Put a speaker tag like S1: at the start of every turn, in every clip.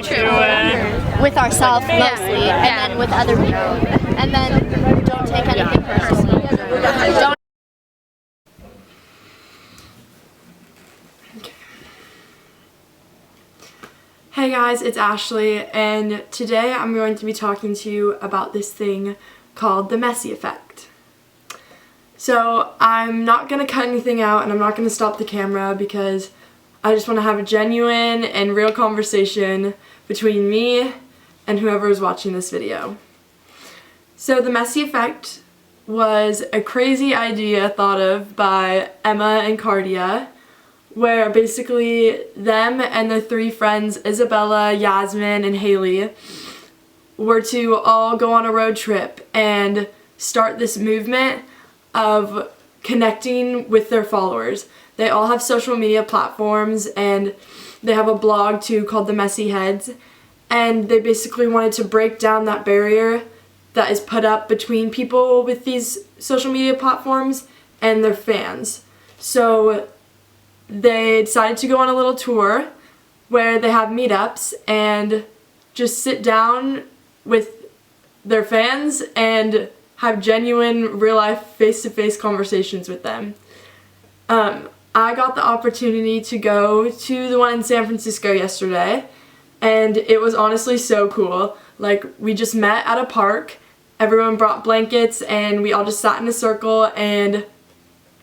S1: with ourselves mostly, and then with other people, and then don't take anything personally. Don't.
S2: Hey guys, it's Ashley, and today I'm going to be talking to you about this thing called the messy effect. So I'm not going to cut anything out, and I'm not going to stop the camera because I just want to have a genuine and real conversation between me and whoever is watching this video. So the messy effect was a crazy idea thought of by Emma and Cardia, where basically them and their three friends, Isabella, Yasmin, and Haley, were to all go on a road trip and start this movement of connecting with their followers. They all have social media platforms, and they have a blog too called The Messy Heads, and they basically wanted to break down that barrier that is put up between people with these social media platforms and their fans. So they decided to go on a little tour where they have meetups and just sit down with their fans and have genuine, real-life, face-to-face conversations with them. I got the opportunity to go to the one in San Francisco yesterday, and it was honestly so cool. Like, we just met at a park, everyone brought blankets, and we all just sat in a circle and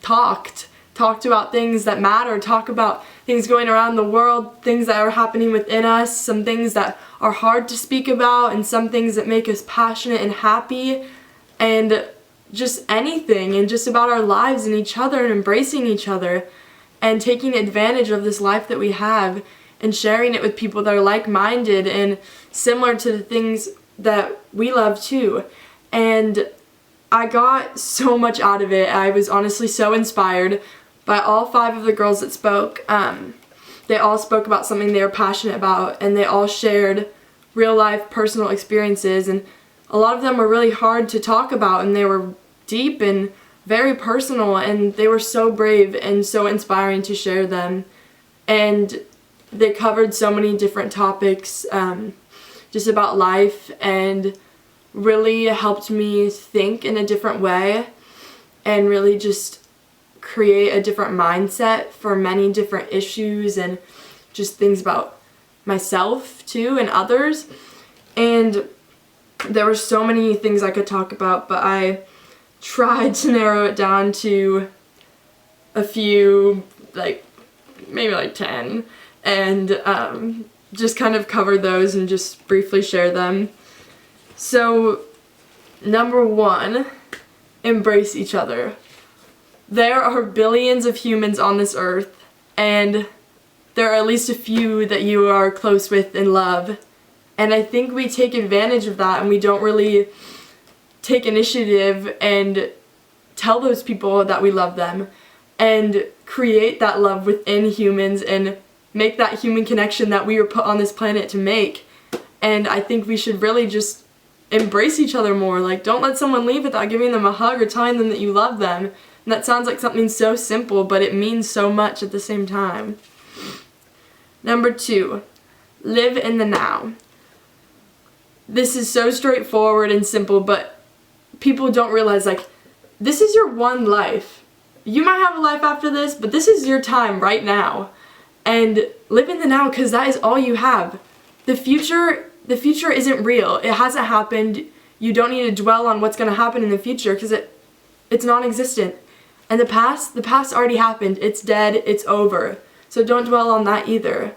S2: talked about things that matter, talk about things going around the world, things that are happening within us, some things that are hard to speak about, and some things that make us passionate and happy, and just anything, and just about our lives and each other, and embracing each other, and taking advantage of this life that we have, and sharing it with people that are like-minded and similar to the things that we love too. And I got so much out of it. I was honestly so inspired by all 5 of the girls that spoke. They all spoke about something they were passionate about, and they all shared real-life personal experiences, and a lot of them were really hard to talk about, and they were deep and very personal, and they were so brave and so inspiring to share them. And they covered so many different topics just about life, and really helped me think in a different way and really just create a different mindset for many different issues and just things about myself too and others. And there were so many things I could talk about, but I tried to narrow it down to a few, like maybe like 10, and just kind of cover those and just briefly share them. So number 1, embrace each other. There are billions of humans on this earth, and there are at least a few that you are close with and love. And I think we take advantage of that, and we don't really take initiative and tell those people that we love them and create that love within humans and make that human connection that we were put on this planet to make. And I think we should really just embrace each other more. Like, don't let someone leave without giving them a hug or telling them that you love them. And that sounds like something so simple, but it means so much at the same time. Number 2, live in the now. This is so straightforward and simple, but people don't realize, like, this is your one life. You might have a life after this, but this is your time right now. And live in the now, because that is all you have. The future isn't real. It hasn't happened. You don't need to dwell on what's going to happen in the future, because it's non-existent. And the past already happened. It's dead. It's over. So don't dwell on that either.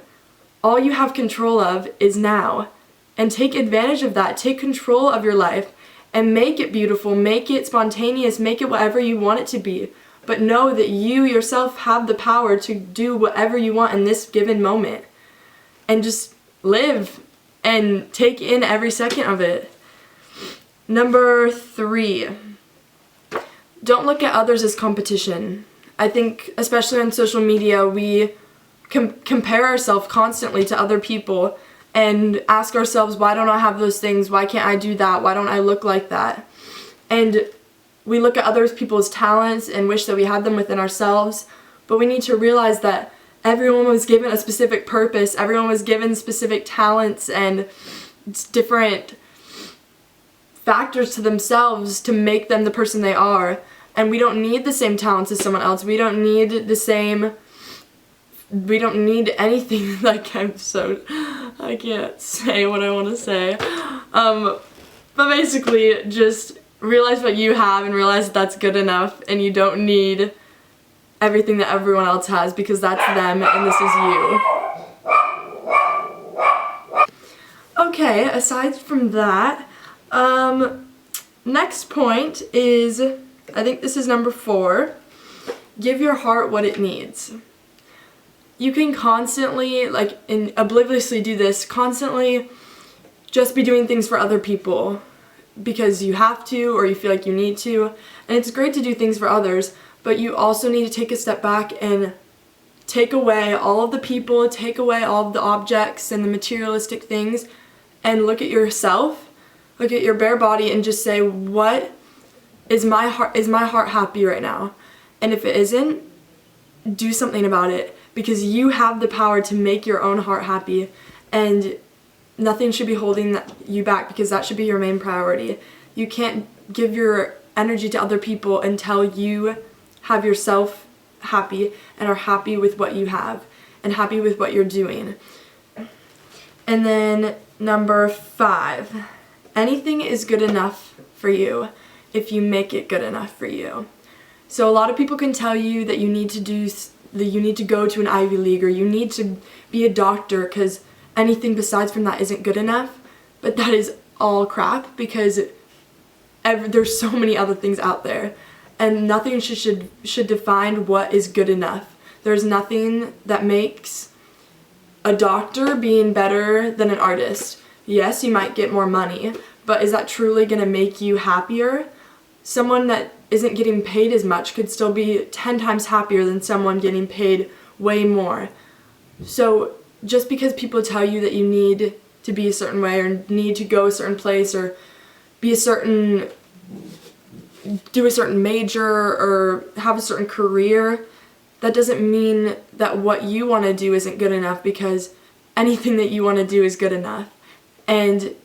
S2: All you have control of is now. And take advantage of that. Take control of your life and make it beautiful. Make it spontaneous. Make it whatever you want it to be. But know that you yourself have the power to do whatever you want in this given moment. And just live and take in every second of it. Number 3. Don't look at others as competition. I think, especially on social media, we compare ourselves constantly to other people and ask ourselves, why don't I have those things? Why can't I do that? Why don't I look like that? And we look at other people's talents and wish that we had them within ourselves, but we need to realize that everyone was given a specific purpose. Everyone was given specific talents and different factors to themselves to make them the person they are. And we don't need the same talents as someone else. We don't need anything. Like, I can't say what I want to say. But basically, just realize what you have and realize that's good enough, and you don't need everything that everyone else has, because that's them and this is you. Okay, aside from that, next point is, I think this is number 4, give your heart what it needs. You can constantly, like, obliviously do this, constantly just be doing things for other people because you have to or you feel like you need to, and it's great to do things for others, but you also need to take a step back and take away all of the people, take away all of the objects and the materialistic things, and look at yourself, look at your bare body, and just say, what is my heart happy right now? And if it isn't, do something about it, because you have the power to make your own heart happy, and nothing should be holding you back, because that should be your main priority. You can't give your energy to other people until you have yourself happy and are happy with what you have and happy with what you're doing. And then number 5, anything is good enough for you if you make it good enough for you. So a lot of people can tell you that you need to go to an Ivy League, or you need to be a doctor, because anything besides from that isn't good enough. But that is all crap, because there's so many other things out there, and nothing should define what is good enough. There's nothing that makes a doctor being better than an artist. Yes, you might get more money, but is that truly going to make you happier? Someone that isn't getting paid as much could still be 10 times happier than someone getting paid way more. So just because people tell you that you need to be a certain way, or need to go a certain place, or do a certain major, or have a certain career, that doesn't mean that what you want to do isn't good enough, because anything that you want to do is good enough. And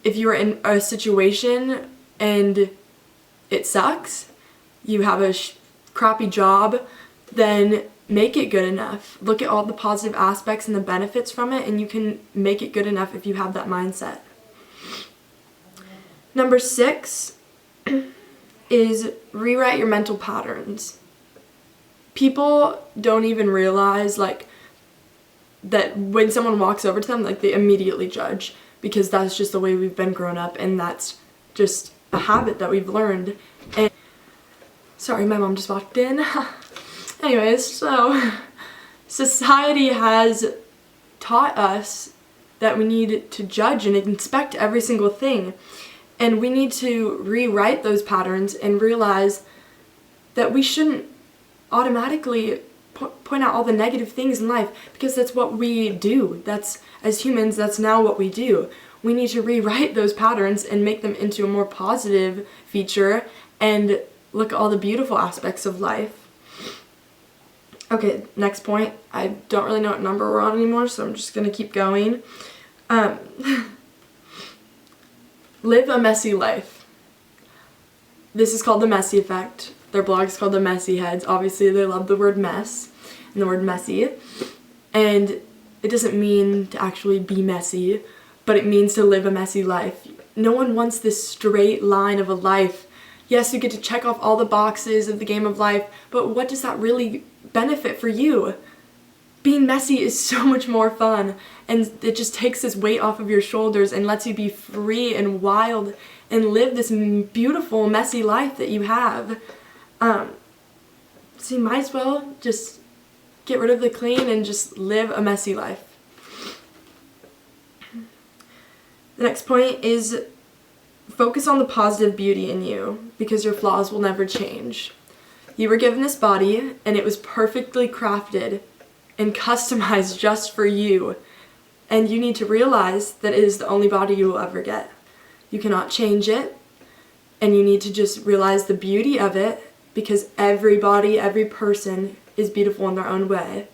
S2: if you're in a situation and it sucks, you have a crappy job, then make it good enough. Look at all the positive aspects and the benefits from it, and you can make it good enough if you have that mindset. Number 6 is rewrite your mental patterns. People don't even realize, like, that when someone walks over to them, like, they immediately judge, because that's just the way we've been grown up, and that's just a habit that we've learned. And sorry, my mom just walked in. Anyways, so society has taught us that we need to judge and inspect every single thing. And we need to rewrite those patterns and realize that we shouldn't automatically point out all the negative things in life, because that's what we do. As humans, that's now what we do. We need to rewrite those patterns and make them into a more positive feature and look at all the beautiful aspects of life. Okay, next point. I don't really know what number we're on anymore, so I'm just going to keep going. Live a messy life. This is called the Messy Effect. Their blog is called the Messy Heads. Obviously, they love the word mess and the word messy. And it doesn't mean to actually be messy, but it means to live a messy life. No one wants this straight line of a life. Yes, you get to check off all the boxes of the game of life, but what does that really benefit for you? Being messy is so much more fun, and it just takes this weight off of your shoulders and lets you be free and wild and live this beautiful, messy life that you have. So you might as well just get rid of the clean and just live a messy life. The next point is focus on the positive beauty in you, because your flaws will never change. You were given this body, and it was perfectly crafted and customized just for you. And you need to realize that it is the only body you will ever get. You cannot change it, and you need to just realize the beauty of it, because every body, every person is beautiful in their own way.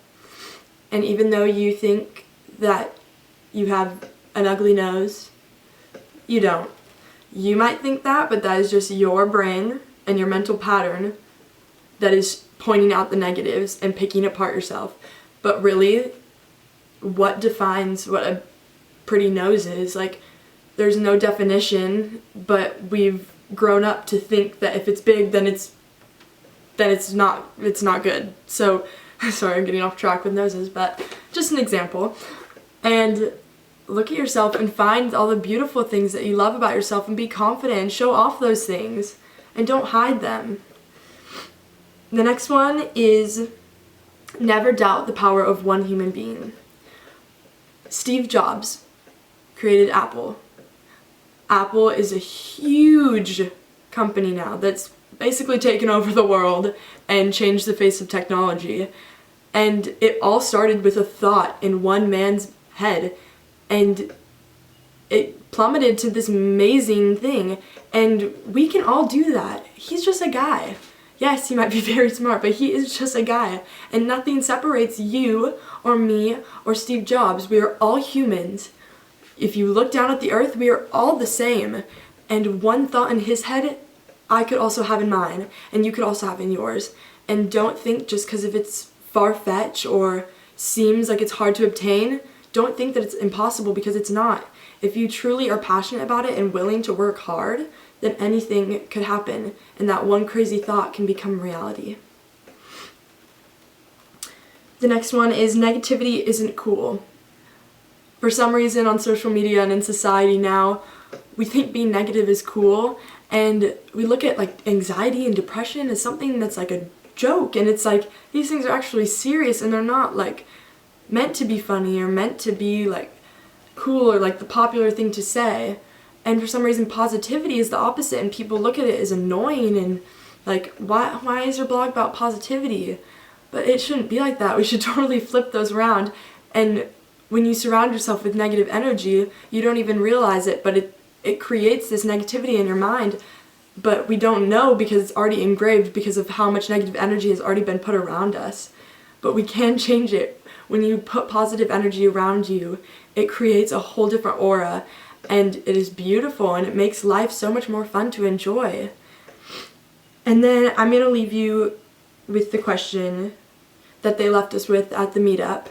S2: And even though you think that you have an ugly nose, you don't. You might think that, but that is just your brain and your mental pattern that is pointing out the negatives and picking apart yourself. But really, what defines what a pretty nose is? Like, there's no definition, but we've grown up to think that if it's big, then it's not good. So, sorry, I'm getting off track with noses, but just an example. And look at yourself and find all the beautiful things that you love about yourself and be confident and show off those things and don't hide them. The next one is never doubt the power of one human being. Steve Jobs created Apple. Apple is a huge company now that's basically taken over the world and changed the face of technology. And it all started with a thought in one man's head, and it plummeted to this amazing thing. And we can all do that. He's just a guy. Yes, he might be very smart, but he is just a guy. And nothing separates you or me or Steve Jobs. We are all humans. If you look down at the earth, we are all the same. And one thought in his head, I could also have in mine, and you could also have in yours. And don't think just because if it's far-fetched or seems like it's hard to obtain, don't think that it's impossible, because it's not. If you truly are passionate about it and willing to work hard, then anything could happen, and that one crazy thought can become reality. The next one is negativity isn't cool. For some reason on social media and in society now, we think being negative is cool, and we look at like anxiety and depression as something that's like a joke, and it's like these things are actually serious, and they're not like meant to be funny or meant to be like cool or like the popular thing to say. And for some reason positivity is the opposite, and people look at it as annoying and like, why is your blog about positivity? But it shouldn't be like that. We should totally flip those around. And when you surround yourself with negative energy, you don't even realize it, but it creates this negativity in your mind, but we don't know because it's already engraved because of how much negative energy has already been put around us. But we can change it. When you put positive energy around you, it creates a whole different aura, and it is beautiful, and it makes life so much more fun to enjoy. And then I'm going to leave you with the question that they left us with at the meetup.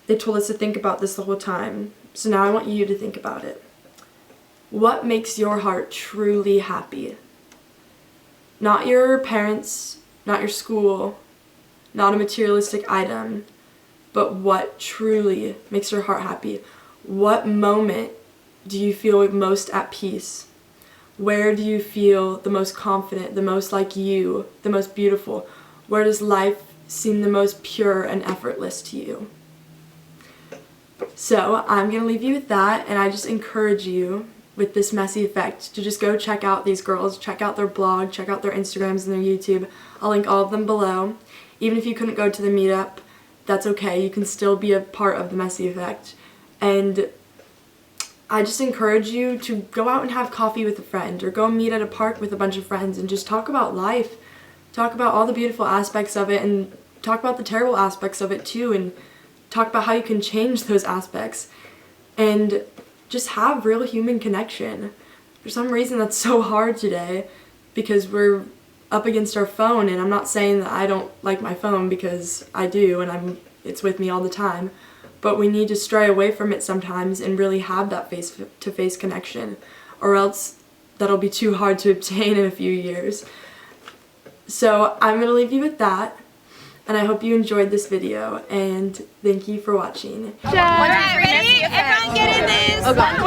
S2: They told us to think about this the whole time, so now I want you to think about it. What makes your heart truly happy? Not your parents, not your school, not a materialistic item, but what truly makes your heart happy? What moment do you feel most at peace? Where do you feel the most confident, the most like you, the most beautiful? Where does life seem the most pure and effortless to you? So I'm going to leave you with that, and I just encourage you with this Messy Effect to just go check out these girls, check out their blog, check out their Instagrams and their YouTube. I'll link all of them below. Even if you couldn't go to the meetup, that's okay. You can still be a part of the Messy Effect. And I just encourage you to go out and have coffee with a friend, or go meet at a park with a bunch of friends and just talk about life. Talk about all the beautiful aspects of it, and talk about the terrible aspects of it too, and talk about how you can change those aspects. And just have real human connection. For some reason that's so hard today because we're up against our phone, and I'm not saying that I don't like my phone, because I do, and it's with me all the time. But we need to stray away from it sometimes and really have that face-to-face connection, or else that'll be too hard to obtain in a few years. So I'm going to leave you with that, and I hope you enjoyed this video, and thank you for watching.
S3: Alright, ready? Everyone get in this. Oh God.